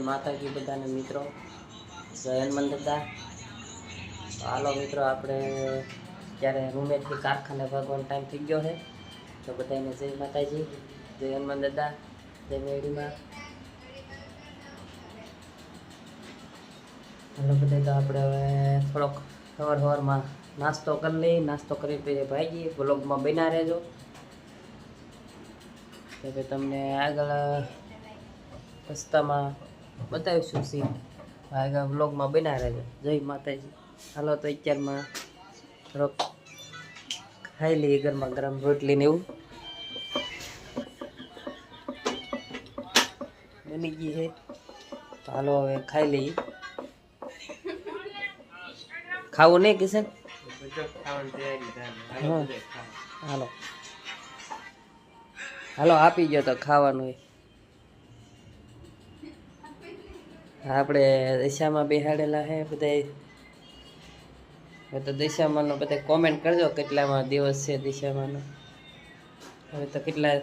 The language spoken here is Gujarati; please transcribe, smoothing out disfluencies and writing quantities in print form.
માતાજી બધાને મિત્રો, જય હનુમાન દાદા. હાલો મિત્રો, આપણે ત્યારે રૂમેથી કારખાને ભાગવાનો ટાઈમ થઈ ગયો છે. તો બધાને જય માતાજી, જય હનુમાન દાદા, જય મેળીમાં. હાલો બધા, તો આપણે હવે થોડોક સવારમાં નાસ્તો કરી લઈએ. નાસ્તો કરી પછી ભાગીએ. બ્લોગમાં બન્યા રહેજો. તો ભાઈ તમને આગળ રસ્તામાં બતાવીશું સીન. આગળ બ્લોગમાં બન્યા રહેજો. જય માતાજી. હાલો, તો અત્યારમાં થોડોક ખાઈ લઈએ ગરમા ગરમ રોટલી ને એવું બની ગઈ છે. તો હાલો હવે ખાઈ લઈએ. ખાવું નહીં કિશન? હા, હાલો હાલો, આપી ગયો તો ખાવાનું. આપણે દિશામાં બેહાડેલા છે બધા. હવે તો દિશામાંનો બધા કોમેન્ટ કરજો કેટલામાં દિવસ છે દિશામાંનો. હવે તો કેટલા